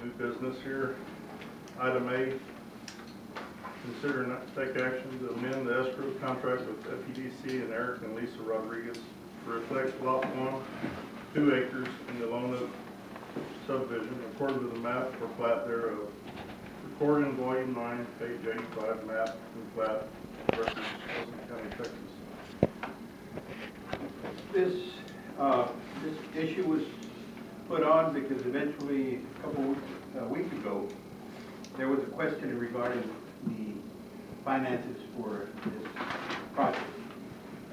new business here. Item A, consider not to take action to amend the escrow contract with FEDC and Eric and Lisa Rodriguez to reflect lot 1, 2 acres in the Lona subdivision according to the map for plat thereof. Recorded in volume 9, page 85, map and plat, records, Wilson County, Texas. This issue was put on because eventually a couple weeks ago there was a question regarding the finances for this project,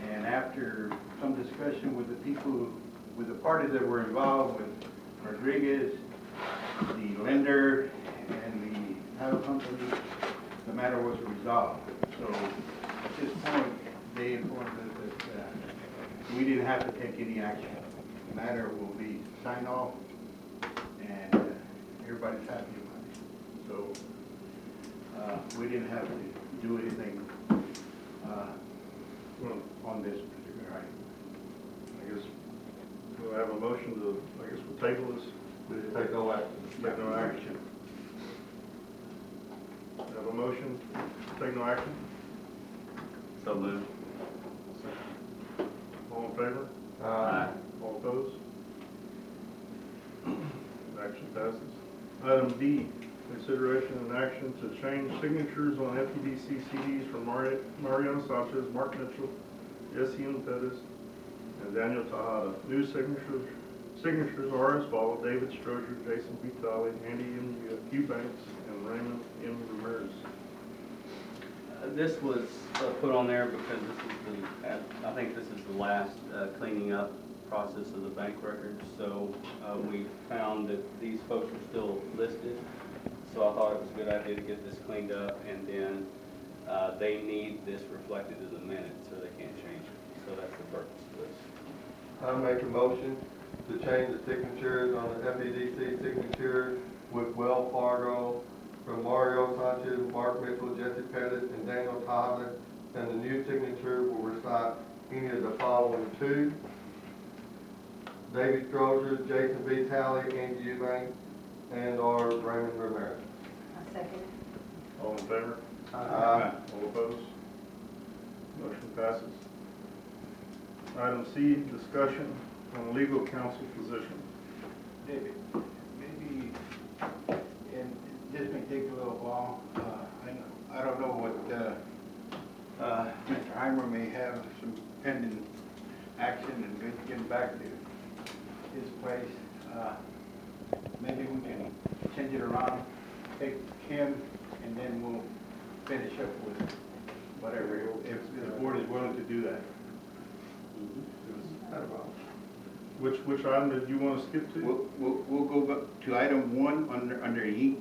and after some discussion with the people, with the parties that were involved, with Rodriguez, the lender, and the title company, the matter was resolved. So at this point they informed us that we didn't have to take any action. The matter will be signed off, and everybody's happy about it. So we didn't have to do anything on this particular item. I guess we'll have a motion to, I guess we'll table this. We take no action. Take no action. Have a motion, take no action. So moved. All in favor? Aye. All opposed? Action passes. Item D, consideration and action to change signatures on FEDC CDs from Mariano Sanchez, Mark Mitchell, S.E.M. Pettis, and Daniel Tejada. New signatures are as follows: David Strozier, Jason Vitale, Andy M. Eubanks, and Raymond M. Ramirez. This was put on there because this is I think this is the last cleaning up process of the bank records. So we found that these folks are still listed. So I thought it was a good idea to get this cleaned up, and then they need this reflected in the minutes, so they can't change it. So that's the purpose of this. I make a motion to change the signatures on the FEDC signature with Wells Fargo from Mario Sanchez, Mark Mitchell, Jesse Pettis, and Daniel Tejada, and the new signature will recite any of the following two: David Strozier, Jason Vitale, Andy Eubank, and or Raymond Ramirez. A second. All in favor? Aye. All opposed? Motion passes. Item C, discussion on legal counsel position. David, maybe, and this may take a little while. I don't know what Mr. Heimer may have some pending action and getting back to his place. Maybe we can change it around, take him, and then we'll finish up with whatever, if the board is willing to do that. Which item did you want to skip to? We'll go back to item 1 under E,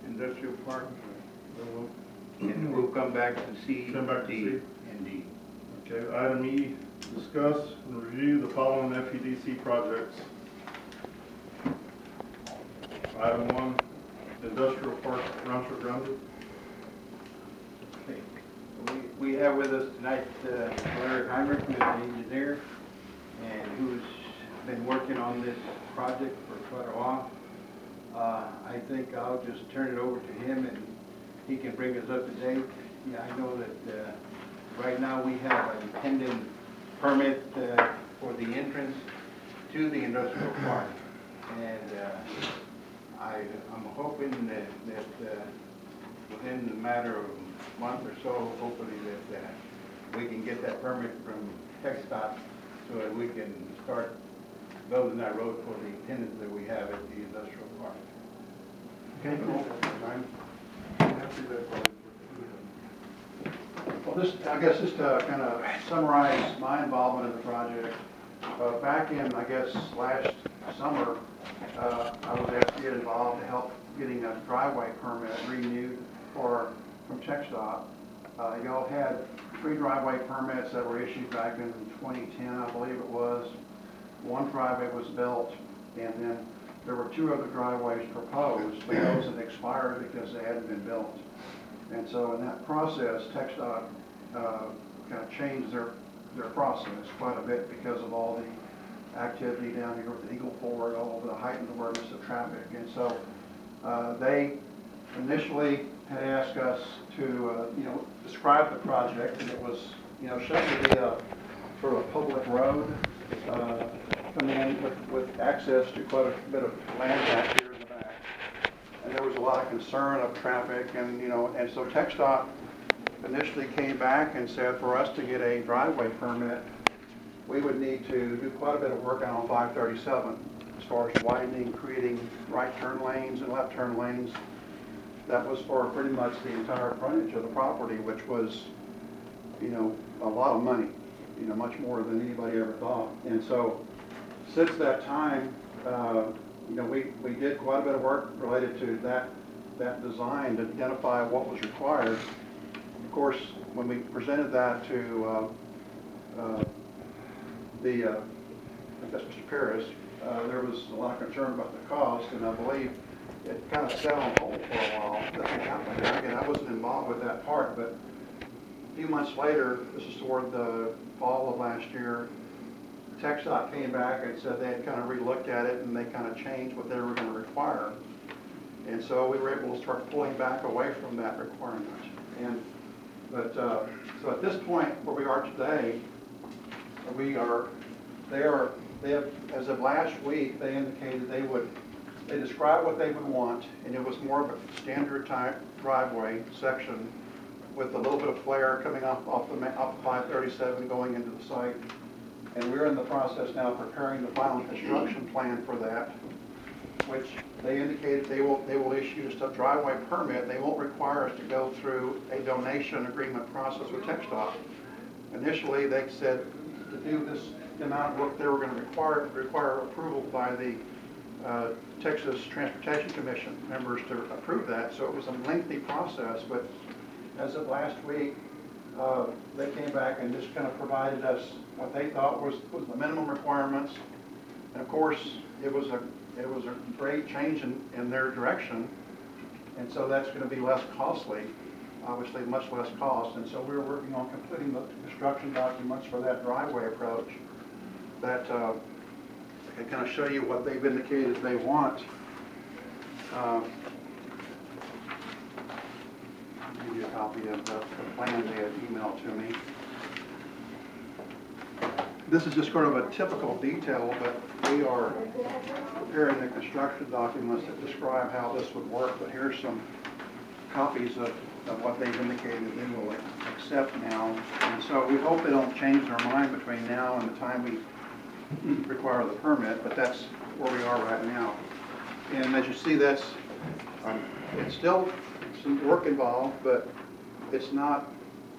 industrial park, and we'll come back to C, Come back to D, C. and D. Okay, item E, discuss and review the following FEDC projects. Item 1, industrial park, Rancho Grande. Okay. We have with us tonight Larry Heimer, who's the engineer, and who's been working on this project for quite a while. I think I'll just turn it over to him, and he can bring us up to date. Yeah, I know that right now we have a pending permit for the entrance to the industrial park, and I'm hoping that within the matter of a month or so, hopefully that we can get that permit from TxDOT so that we can start building that road for the tenants that we have at the industrial park. Okay, cool. Well, I guess just to kind of summarize my involvement in the project, back in, I guess, last summer, I was asked to get involved to help getting a driveway permit renewed from TxDOT. Y'all had 3 driveway permits that were issued back in 2010, I believe it was. One driveway was built, and then there were 2 other driveways proposed, but those had expired because they hadn't been built. And so in that process, TxDOT kind of changed their process quite a bit because of all the activity down here with the Eagle Ford, all over the heightened awareness of traffic. And so they initially had asked us to, describe the project, and it was, shown to be a sort of public road coming in with access to quite a bit of land back here in the back. And there was a lot of concern of traffic, and and so TxDOT initially came back and said for us to get a driveway permit, we would need to do quite a bit of work on 537 as far as widening, creating right turn lanes and left turn lanes. That was for pretty much the entire frontage of the property, which was, a lot of money, much more than anybody ever thought. And so since that time, we did quite a bit of work related to that design to identify what was required. Of course, when we presented that to I guess Mr. Paris, there was a lot of concern about the cost, and I believe it kind of sat on hold for a while. Nothing happened there. Again, I wasn't involved with that part, but a few months later, this is toward the fall of last year, TxDOT came back and said they had kind of re-looked at it and they kind of changed what they were going to require. And so we were able to start pulling back away from that requirement. So at this point where we are today, they have, as of last week, they indicated they described what they would want, and it was more of a standard type driveway section with a little bit of flare coming off 537 going into the site. And we're in the process now of preparing the final construction plan for that, which they indicated they will issue just a driveway permit. They won't require us to go through a donation agreement process with TxDOT. Initially, they said to do this amount of work they were going to require approval by the Texas Transportation Commission members to approve that. So it was a lengthy process, but as of last week, they came back and just kind of provided us what they thought was the minimum requirements. And of course, it was a great change in their direction, and so that's going to be less costly, obviously much less cost. And so we're working on completing the construction documents for that driveway approach. That I can kind of show you what they've indicated they want. I'll give you a copy of the plan they had emailed to me. This is just sort of a typical detail, but we are preparing the construction documents that describe how this would work. But here's some copies of what they've indicated they will accept now. And so we hope they don't change their mind between now and the time we require the permit, but that's where we are right now. And as you see, that's it's still some work involved, but it's not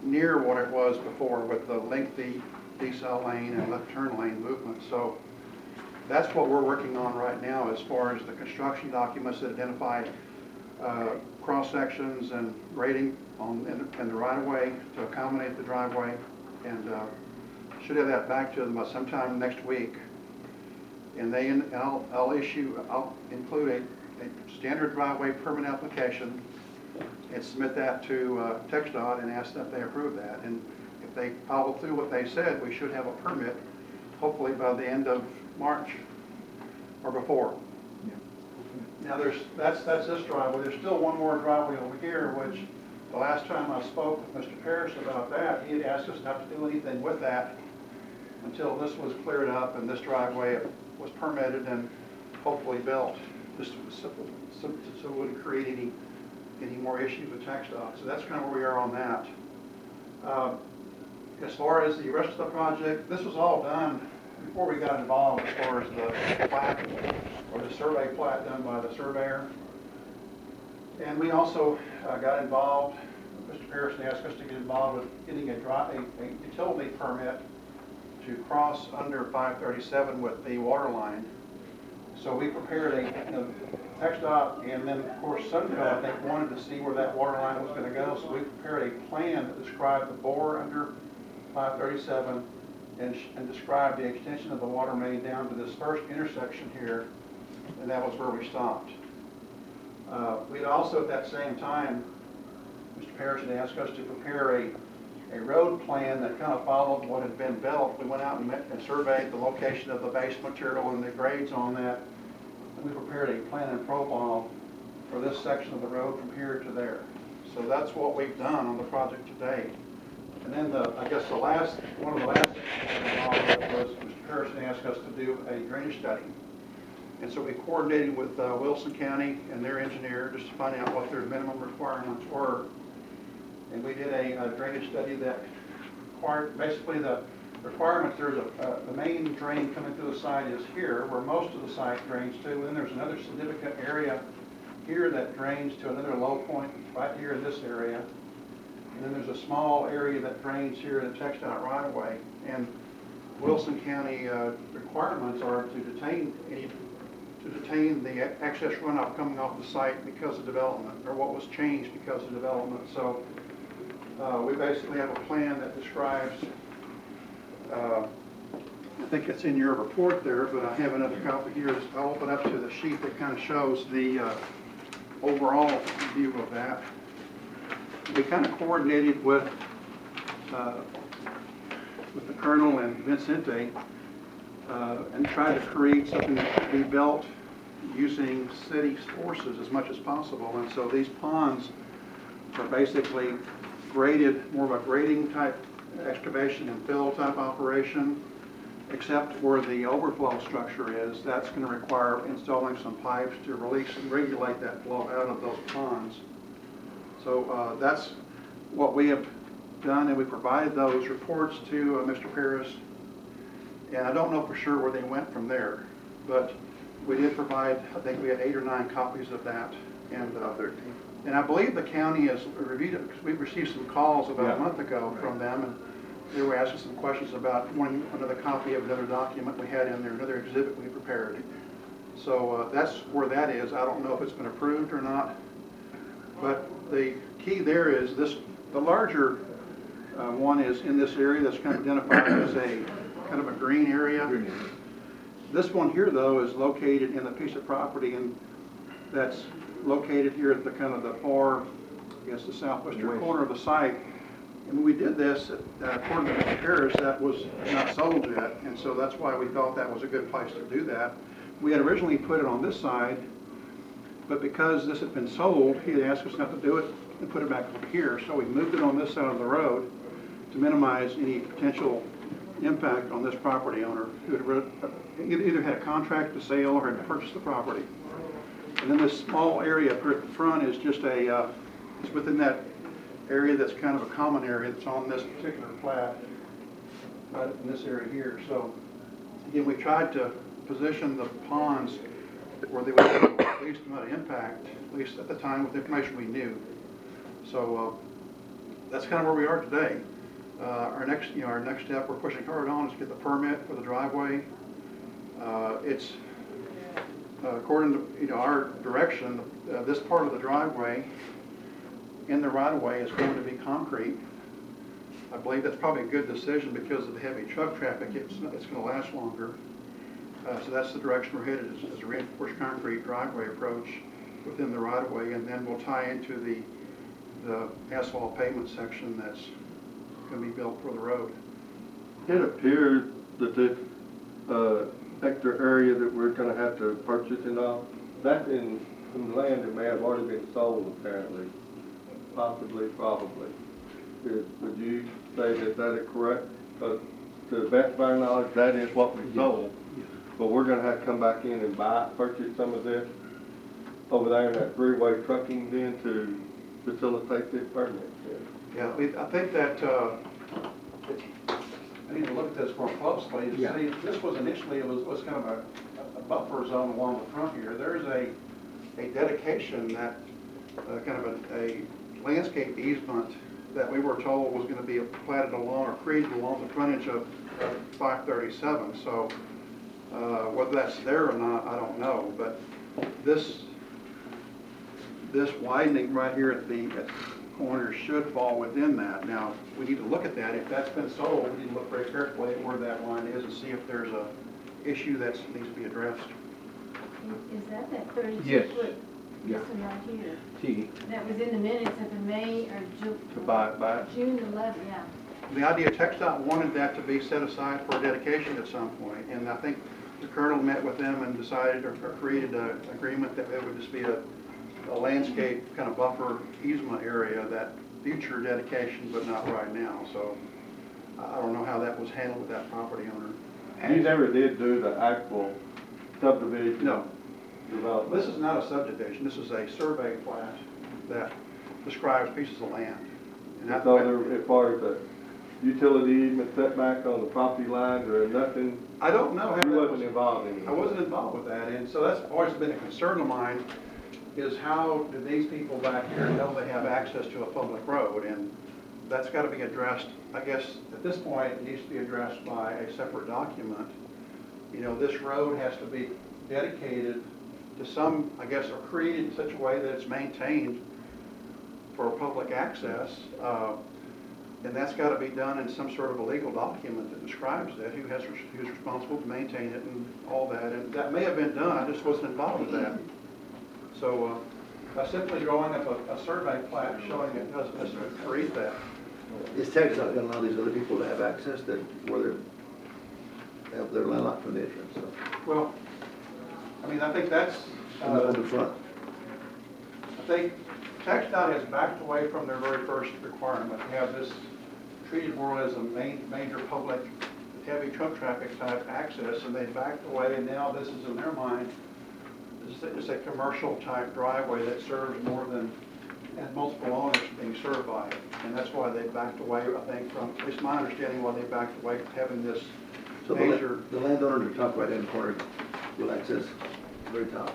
near what it was before with the lengthy decel lane and left turn lane movement. So that's what we're working on right now as far as the construction documents that identify cross sections and grading in the right of way to accommodate the driveway, and should have that back to them by sometime next week. And I'll include a standard driveway permit application and submit that to TxDOT and ask that they approve that. And if they follow through what they said, we should have a permit hopefully by the end of March or before. Yeah. Now that's this driveway. There's still one more driveway over here, which the last time I spoke with Mr. Parrish about that, he had asked us not to do anything with that until this was cleared up and this driveway was permitted and hopefully built, just so it wouldn't create any more issues with TxDOT. So that's kind of where we are on that. As far as the rest of the project, this was all done before we got involved as far as the plat or the survey plat done by the surveyor. And we also got involved, Mr. Pearson asked us to get involved with getting a utility permit to cross under 537 with the water line. So we prepared TxDOT, and then of course Sunco, I think, wanted to see where that water line was going to go. So we prepared a plan that described the bore under 537 and described the extension of the water main down to this first intersection here, and that was where we stopped. We'd also at that same time, Mr. Parrish had asked us to prepare a road plan that kind of followed what had been built. We went out and surveyed the location of the base material and the grades on that. And we prepared a plan and profile for this section of the road from here to there. So that's what we've done on the project today. And then I guess one of the last things was Mr. Harrison asked us to do a drainage study. And so we coordinated with Wilson County and their engineer just to find out what their minimum requirements were. And we did a drainage study that required, basically the requirements, there's the main drain coming through the site is here, where most of the site drains to, and then there's another significant area here that drains to another low point right here in this area. And then there's a small area that drains here in the TxDOT right of way. And Wilson County requirements are to detain the excess runoff coming off the site because of development, or what was changed because of development. So we basically have a plan that describes, I think it's in your report there, but I have another copy here. I'll open up to the sheet that kind of shows the overall view of that. We kind of coordinated with the Colonel and Vincente and tried to create something that could be built using city forces as much as possible. And so these ponds are basically graded, more of a grading type excavation and fill type operation, except where the overflow structure is. That's going to require installing some pipes to release and regulate that flow out of those ponds. So that's what we have done, and we provided those reports to Mr. Paris. And I don't know for sure where they went from there, but we did provide, I think we had 8 or 9 copies of that. And I believe the county has reviewed it, because we received some calls about a month ago from them, and they were asking some questions about wanting another copy of another document we had in there, another exhibit we prepared. So that's where that is. I don't know if it's been approved or not, but the key there is this, the larger one is in this area that's kind of identified as a kind of a green area. This one here, though, is located in a piece of property, and that's located here at the kind of the far, I guess, the southwestern corner of the site. And when we did this, according to Mr. Harris, that was not sold yet, and so that's why we thought that was a good place to do that. We had originally put it on this side, but because this had been sold, he had asked us not to do it and put it back over here. So we moved it on this side of the road to minimize any potential impact on this property owner who had either had a contract to sell or had purchased the property. And then this small area up here at the front is just a, it's within that area that's kind of a common area that's on this particular plat, right in this area here. So again, we tried to position the ponds where they would have at least amount of impact, at least at the time with the information we knew. So that's kind of where we are today. Our next step we're pushing hard on is to get the permit for the driveway. It's according to our direction, this part of the driveway in the right-of-way is going to be concrete. I believe that's probably a good decision because of the heavy truck traffic. It's going to last longer. So that's the direction we're headed, is a reinforced concrete driveway approach within the right-of-way, and then we'll tie into the asphalt pavement section that's going to be built for the road. It appears that this extra area that we're going to have to purchase and all, that's in some land that may have already been sold apparently, possibly, probably. Would you say that is correct? Because to the best of our knowledge, that is what we sold. But we're going to have to come back in and purchase some of this over there in that three-way trucking then to facilitate this permit. Yeah, I think that I need to look at this more closely. Yeah. See, this was initially, it was kind of a buffer zone along the front here. There's a dedication that kind of a landscape easement that we were told was going to be platted along or created along the frontage of 537. So whether that's there or not, I don't know. But this widening right here at the corner should fall within that. Now, we need to look at that. If that's been sold, we need to look very carefully at where that line is and see if there's a issue that needs to be addressed. Is that 36 foot this one right here. T, That was in the minutes of the May or to buy it. June 11th, yeah. The idea, TxDOT wanted that to be set aside for dedication at some point, and I think the colonel met with them and decided or created an agreement that it would just be a landscape kind of buffer easement area, that future dedication, but not right now. So I don't know how that was handled with that property owner. And you never did do the actual subdivision? No. Development? This is not a subdivision. This is a survey plat that describes pieces of land. And that's So there, as far as the utility easement setback on the property lines or nothing? I don't know how You that wasn't was. involved in it? I wasn't involved with that, and so that's always been a concern of mine, is how do these people back here know they have access to a public road? And that's got to be addressed, I guess, at this point, it needs to be addressed by a separate document. You know, this road has to be dedicated to some, I guess, or created in such a way that it's maintained for public access. And that's got to be done in some sort of a legal document that describes that, who's responsible to maintain it and all that. And that may have been done, I just wasn't involved with that. So by simply drawing up a survey plat showing it doesn't necessarily create that. Is Texas not gonna allow these other people to have access that, where they're landlocked from the entrance, so, Well, I mean, I think that's, on the front? I think TxDOT has backed away from their very first requirement to have this treated more as a major public, heavy truck traffic type access, and they backed away, and now this is in their mind, it's a commercial type driveway that serves more than, and multiple owners being served by it. And that's why they backed away, I think, from, at least my understanding, why they backed away from having this So major. the landowner at the top right-hand corner will access very top,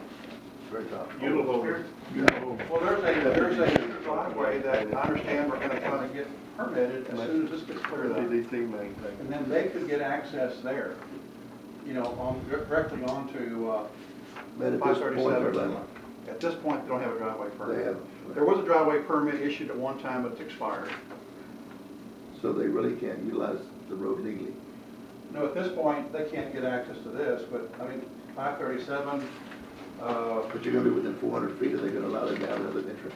very top. Beautiful. Well, there's a driveway that I understand we're gonna kind of get permitted as soon as this gets cleared up. DDC maintained. And then they could get access there, you know, directly onto, But at this point, they're 537. landlocked. At this point, they don't have a driveway permit. They have, There was a driveway permit issued at one time, but it's expired. so they really can't utilize the road legally. No, at this point, they can't get access to this, but, I mean, 537, But you're gonna be within 400 feet, are they gonna allow them to have another entrance?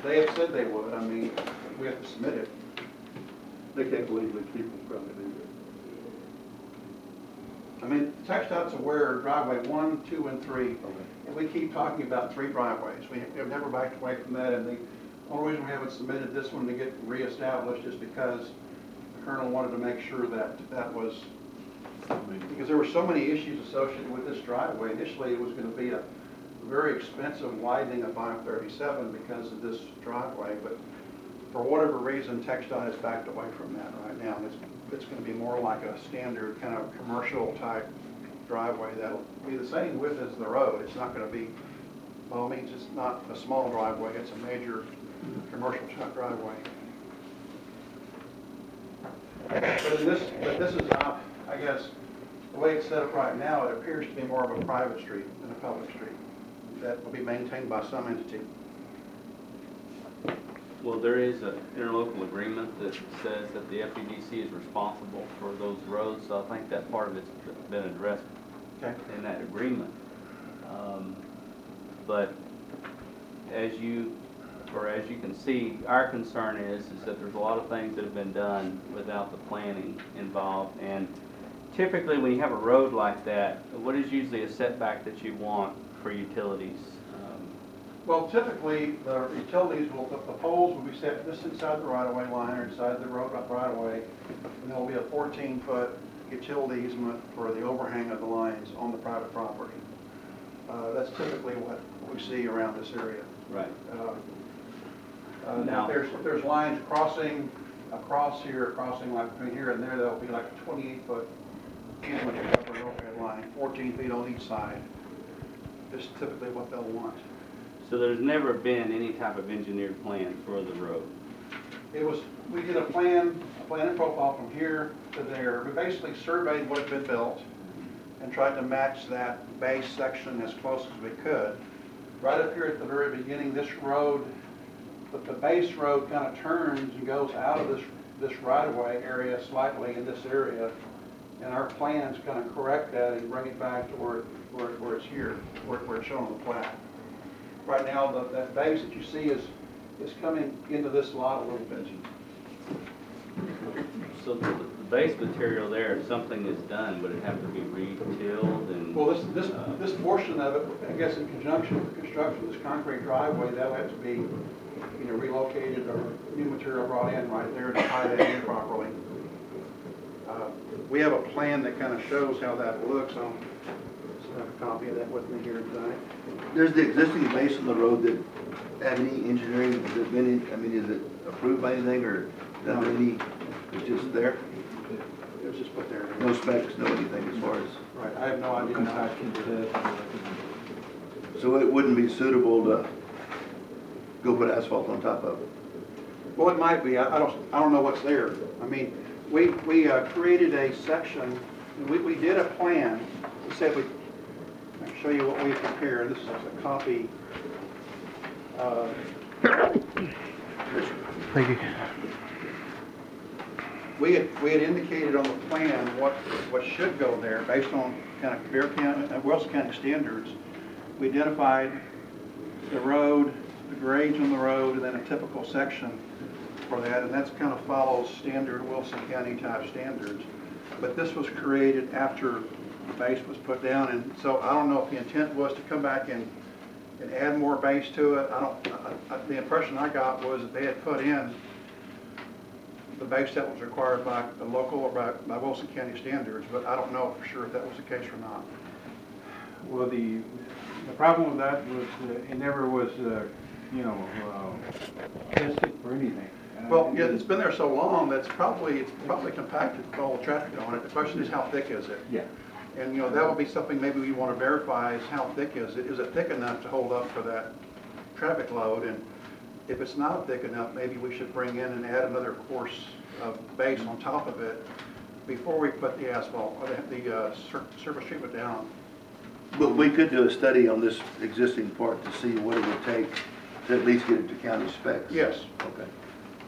they have said they would, I mean, we have to submit it. They can't legally keep them from it either. I mean, TxDOT's aware of driveway 1, 2, and 3, and we keep talking about 3 driveways. We have never backed away from that, and the only reason we haven't submitted this one to get reestablished is because the colonel wanted to make sure that that was, because there were so many issues associated with this driveway. Initially, it was going to be a very expensive widening of 537 because of this driveway, but for whatever reason, TxDOT has backed away from that right now. And it's going to be more like a standard kind of commercial type driveway that'll be the same width as the road. It's not going to be, by all means, it's not a small driveway, it's a major commercial type driveway. But this is not, I guess, the way it's set up right now, it appears to be more of a private street than a public street that will be maintained by some entity. Well, there is an interlocal agreement that says that the FEDC is responsible for those roads, so I think that part of it's been addressed Okay. in that agreement. But as you can see, our concern is that there's a lot of things that have been done without the planning involved. And typically, when you have a road like that, what is usually a setback that you want for utilities? Well, typically, the utilities will, the poles will be set just inside the right-of-way line or inside the road right-of-way, and there will be a 14-foot utility easement for the overhang of the lines on the private property. That's typically what we see around this area. Right. Now, if there's lines crossing across here, crossing like between here and there, there'll be like a 28-foot easement to cover an overhead line, 14 feet on each side. That's typically what they'll want. So there's never been any type of engineered plan for the road? It was, we did a plan and profile from here to there. We basically surveyed what had been built and tried to match that base section as close as we could. Right up here at the very beginning, this road, the base road kind of turns and goes out of this right-of-way area slightly in this area. And our plan's gonna correct that and bring it back to where it's here, where it's shown on the plat. Right now, that base that you see is coming into this lot a little bit. So the base material there, if something is done, would it have to be re-tilled and? Well, this portion of it, I guess in conjunction with the construction of this concrete driveway, that'll have to be, relocated or new material brought in right there to tie that in properly. We have a plan that kind of shows how that looks. I'll have a copy of that with me here tonight. There's the existing base on the road that have any engineering, has it been, is it approved by anything or done any, it's just there? It was just put there. No specs, no anything as far as, Right, I have no idea. so it wouldn't be suitable to go put asphalt on top of it? Well, it might be. I don't know what's there. I mean, we created a section, and we did a plan. We said I'll show you what we prepared. This is a copy. Thank you. We had indicated on the plan what should go there based on kind of Bear County, Wilson County standards. We identified the road, the grades on the road, and then a typical section for that, and that's kind of follows standard Wilson County type standards. But this was created after the base was put down, and so I don't know if the intent was to come back and add more base to it. The impression I got was that they had put in the base that was required by the local or by Wilson County standards, but I don't know for sure if that was the case or not. Well, the problem with that was it never was, tested for anything. Well, yeah, it's been there so long that it's probably compacted with all the traffic on it. The question is, how thick is it? Yeah. And that would be something maybe we want to verify is how thick is it? Is it thick enough to hold up for that traffic load? And if it's not thick enough, maybe we should bring in and add another course of base on top of it before we put the asphalt or the surface treatment down. But we could do a study on this existing part to see what it would take to at least get it to county specs. Yes. Okay.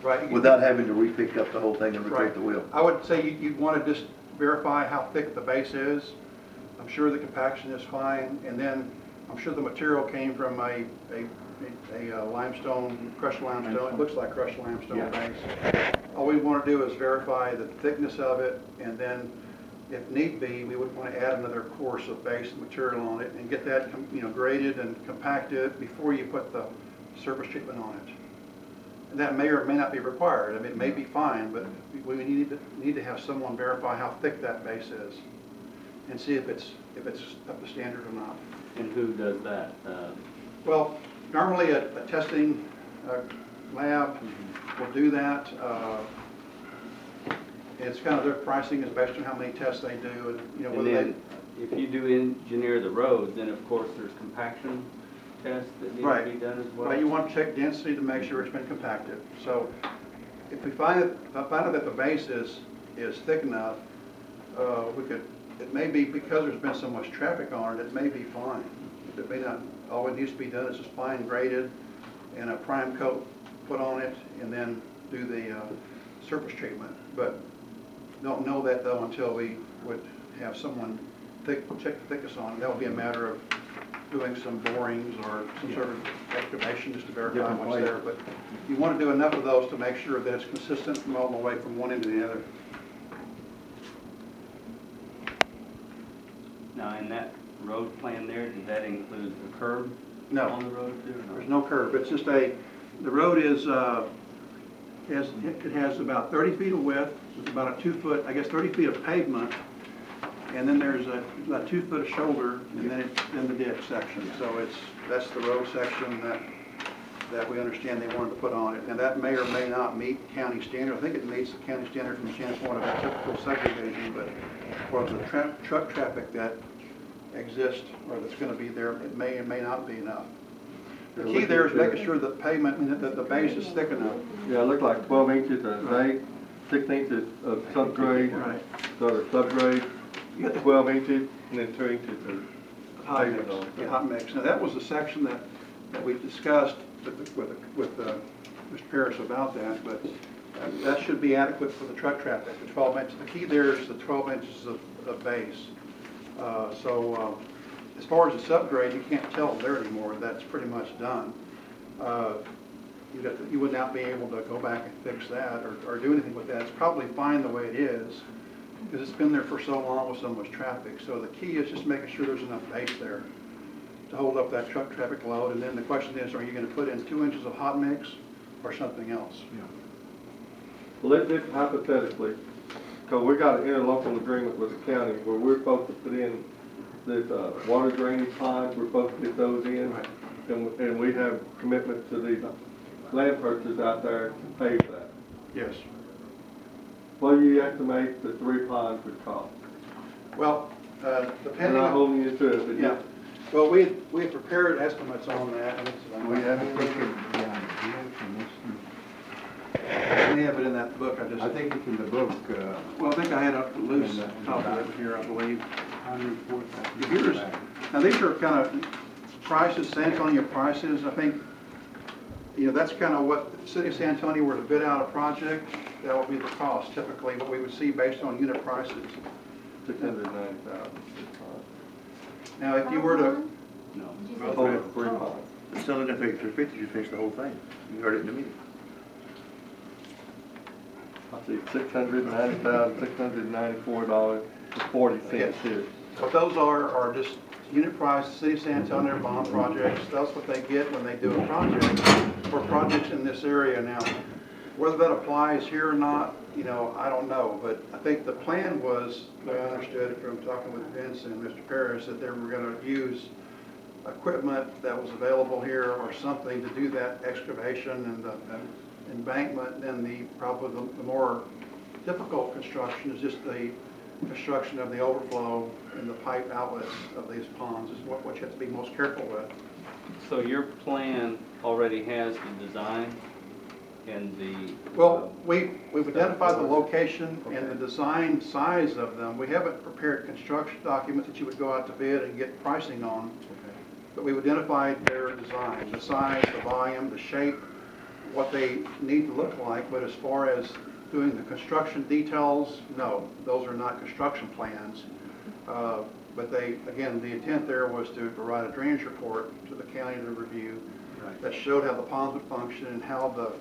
Right. Without having to re-pick up the whole thing and Right. rotate the wheel. I would say you'd want to just verify how thick the base is. I'm sure the compaction is fine, and then I'm sure the material came from a limestone, crushed limestone. It looks like crushed limestone base. All we want to do is verify the thickness of it, and then if need be, we would want to add another course of base material on it and get that graded and compacted before you put the surface treatment on it. And that may or may not be required. I mean, it may be fine, but we need to have someone verify how thick that base is and see if it's up to standard or not. And who does that? Well, normally a testing lab will do that. It's kind of their pricing is based on how many tests they do, and And then if you do engineer the roads, then of course there's compaction tests that need to be done as well. Right, you want to check density to make sure it's been compacted. So if we find out that the base is thick enough, it may be, because there's been so much traffic on it, it may be fine. It may not, all it needs to be done is just fine graded and a prime coat put on it and then do the surface treatment. But don't know that though until we would have someone check the thickness on it. That would be a matter of doing some borings or some sort of excavation just to verify what's there. But you want to do enough of those to make sure that it's consistent from all the way from one end to the other. Now, in that road plan there, did that include the curb No. on the road too? or no? There's no curb. It's just the road is, it has about 30 feet of width, with about a 2 foot, I guess 30 feet of pavement, and then there's about 2 foot of shoulder, and then the ditch section. So that's the road section that we understand they wanted to put on it. And that may or may not meet county standard. I think it meets the county standard from the standpoint of a typical subdivision, but for the truck traffic that exists or that's going to be there, it may or may not be enough. The key there is making sure the pavement, that the base is thick enough. Yeah, it looked like 12 inches of zinc, 6 inches of subgrade, Right. so the subgrade, 12 inches, and then 2 inches of Hot mix. pavement on it. Yeah, hot mix. Now, that was the section that we discussed with Mr. Parrish about that, but That should be adequate for the truck traffic, the 12 inches. The key there is the 12 inches of base. As far as the subgrade, you can't tell there anymore. That's pretty much done. You would not be able to go back and fix that or do anything with that. It's probably fine the way it is because it's been there for so long with so much traffic. So the key is just making sure there's enough base there to hold up that truck traffic load. And then the question is, are you going to put in 2 inches of hot mix or something else? Well, let's just hypothetically, because we got an interlocal agreement with the county where we're supposed to put in this water drainage ponds, we're supposed to get those in. Right. And we have commitment to these land purchasers out there to pay for that. Yes. What do you estimate the 3 ponds would cost? Well, I'm depending not on... holding you to it, but Yeah. Well, we had prepared estimates on that. And We haven't taken, I have it in that book. I think it's in the book, Well, I think I had a loose copy of it here, I believe. Here's, now these are kind of prices, San Antonio prices. I think, that's kind of what the city of San Antonio were to bid out a project, that would be the cost typically, what we would see based on unit prices. $690,000. Now, if you were to, No. Did you say Hold three? it, 3 ponds. It's only gonna take 350, you finish the whole thing. You heard it in the meeting. I see $690,694.40 here. what those are just unit price, city of San Antonio bond projects. That's what they get when they do a project for projects in this area. Now, whether that applies here or not, I don't know. But I think the plan was, I understood it from talking with Vince and Mr. Parrish, that they were going to use equipment that was available here or something to do that excavation and the embankment. Then probably the more difficult construction is just the construction of the overflow and the pipe outlets of these ponds is what you have to be most careful with. So your plan already has the design and the... Well, we've identified the location and the design size of them. We haven't prepared construction documents that you would go out to bid and get pricing on, but we've identified their design, the size, the volume, the shape, what they need to look like. But as far as doing the construction details, no, those are not construction plans. But again, the intent there was to provide a drainage report to the county to review that showed how the ponds would function and how the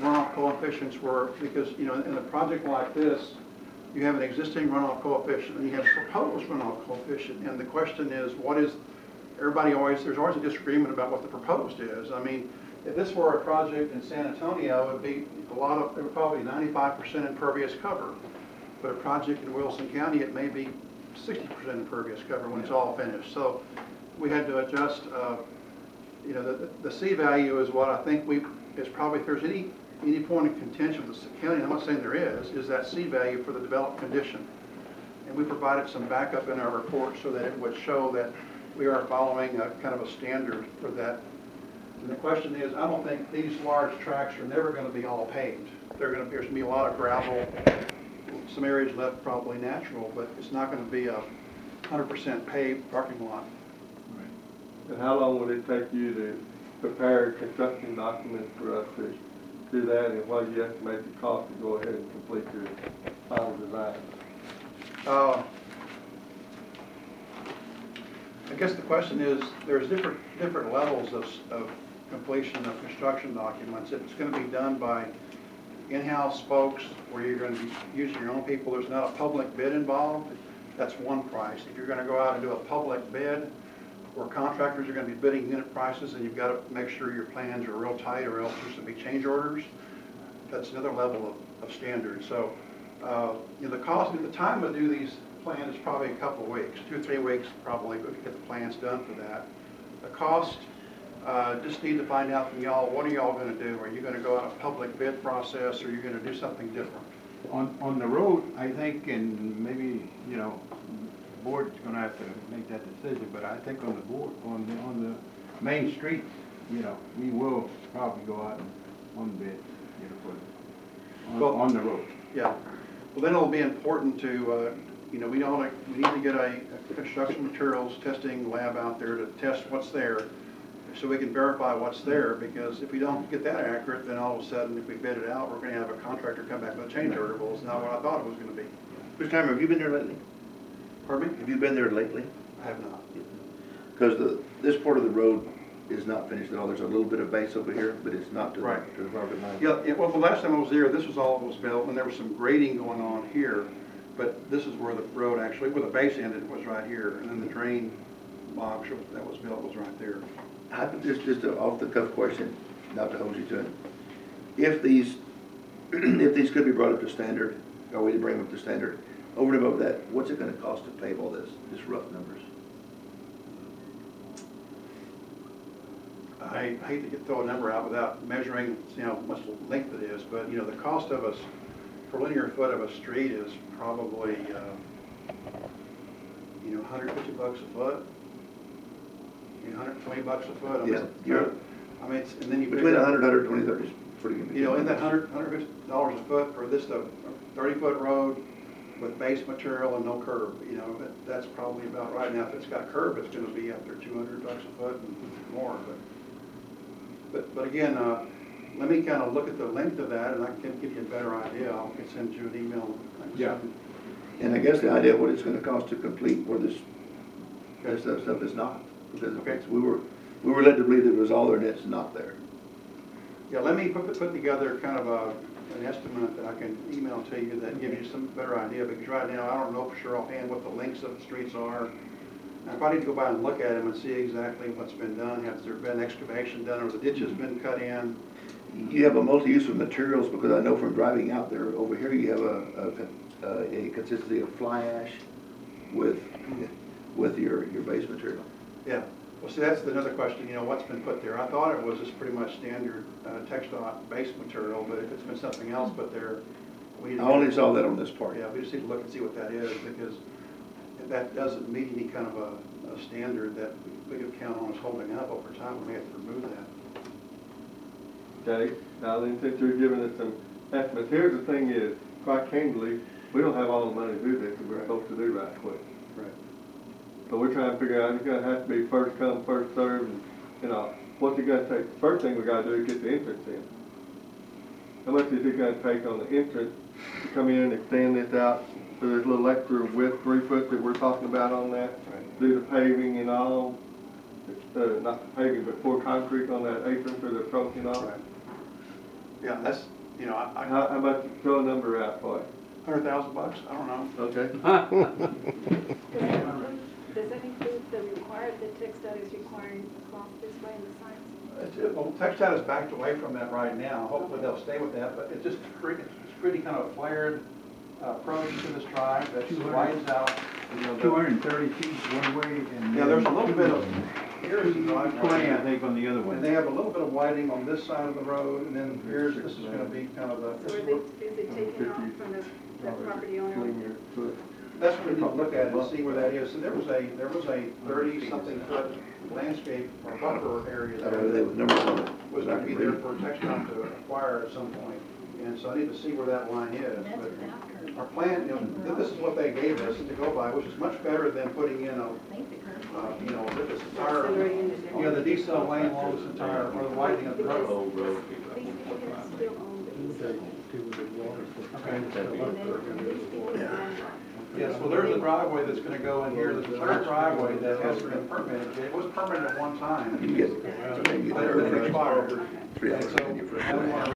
runoff coefficients were, because, in a project like this, you have an existing runoff coefficient and you have a proposed runoff coefficient. And the question is, there's always a disagreement about what the proposed is. I mean, if this were a project in San Antonio, it would be it would probably 95% impervious cover. But a project in Wilson County, it may be 60% impervious cover when it's all finished. So we had to adjust, the C value is what I think is probably, if there's any point of contention with the county, I'm not saying there is that C value for the developed condition. And we provided some backup in our report so that it would show that we are following a kind of a standard for that. And the question is, I don't think these large tracts are never going to be all paved. There's going to be a lot of gravel, some areas left probably natural, but it's not going to be a 100% paved parking lot. And how long would it take you to prepare construction documents for us to do that, and what do you estimate the cost to go ahead and complete your final design? I guess the question is, there's different levels of completion of construction documents. If it's going to be done by in-house folks where you're going to be using your own people, there's not a public bid involved, that's one price. If you're going to go out and do a public bid where contractors are going to be bidding unit prices and you've got to make sure your plans are real tight or else there's going to be change orders, that's another level of standard. So the cost, at the time to do these plans is probably a couple of weeks, 2 or 3 weeks probably, but we get the plans done for that. The cost, just need to find out from y'all, what are y'all going to do? Are you going to go out a public bid process or are you going to do something different? on the road, I think, and maybe, the board's gonna have to make that decision, but I think on the board, on the main streets, we will probably go out on bid, on the road. Yeah. Well, then it'll be important to, we need to get a construction materials testing lab out there to test what's there. so we can verify what's there, because if we don't get that accurate, then all of a sudden, if we bid it out, we're gonna have a contractor come back with a change order. Well, it's not what I thought it was gonna be. Mr. Timer, have you been there lately? Pardon me? Have you been there lately? I have not. Because this part of the road is not finished at all. There's a little bit of base over here, but it's not to the, Right. to the property line. Yeah, well, the last time I was there, this was all that was built, and there was some grading going on here, but this is where the road actually, where the base ended was right here, and then the drain box that was built was right there. Just an off-the-cuff question, not to hold you to it. If these, if these could be brought up to standard, or we bring them up to standard, over and above that, what's it gonna cost to pave all this, just rough numbers? I hate to throw a number out without measuring, how much length it is, but, the cost of us, per linear foot of a street is probably, $150 a foot, $120 a foot. I mean, Yeah. I mean, and then you. Between 100, 120, 30 is pretty good. In that $150 a foot for this, a 30-foot road with base material and no curb, that's probably about right. Now, if it's got curb, it's gonna be up there $200 a foot and more, but again, let me kind of look at the length of that, and I can give you a better idea. I can send you an email. Yeah. And I guess the idea of what it's gonna cost to complete where this stuff is not, because Okay. we were led to believe that it was all there and it's not there. Yeah, let me put together kind of an estimate that I can email to you that gives you some better idea, because right now, I don't know for sure offhand what the lengths of the streets are. I probably need to go by and look at them and see exactly what's been done. Has there been excavation done, or the ditch has been cut in? You have a multi-use of materials, because I know from driving out there, over here you have a consistency of fly ash with your base material. Yeah. Well, see, that's another question, what's been put there? I thought it was just pretty much standard textile base material, but if it's been something else put there, we. I only saw that on this part. Yeah, we just need to look and see what that is, because if that doesn't meet any kind of a standard that we could count on us holding up over time, we may have to remove that. Okay, now then, since you're giving us some estimates, here's the thing is, quite candidly, we don't have all the money to do this that we're supposed to do right quick. Right. So we're trying to figure out, it's gonna have to be first come, first served, and, what's it gonna take? First thing we gotta do is get the entrance in. How much is it gonna take on the entrance to come in and extend this out, so there's a little extra width, 3 foot that we're talking about on that? Right. Do the paving and all, not the paving, but pour concrete on that apron for the approach and all? Right. Yeah, that's, How much, throw a number out for it? $100,000, I don't know. Okay. Does that include the required, the text that is requiring across this way in the signs? Well, TechStat is backed away from that right now. Hopefully they'll stay with that, but it's pretty kind of flared approach to this drive that widens out. 230 feet one way and. Yeah, there's a little bit of, here's the driveway. 20, I think, on the other one. And they have a little bit of widening on this side of the road, and then here's, this is gonna be kind of So the, is it taken off from the property owner? that's what we need to look at and see where that is. So there was a 30-something foot landscape or buffer area They would number on it. that was gonna be there for TechStat to acquire at some point. And so I need to see where that line is. That's But without curb. our plan, this is what they gave us to go by, which is much better than putting in a, I think the curb. this entire, the decel lane along this entire, or the widening of the road. These people still own the decel. Okay. And then these people. Yes, well, there's a driveway that's gonna go in here, there's a third driveway that hasn't been permitted, it was permitted at one time. You get, But it expired. $300 And so, I don't wanna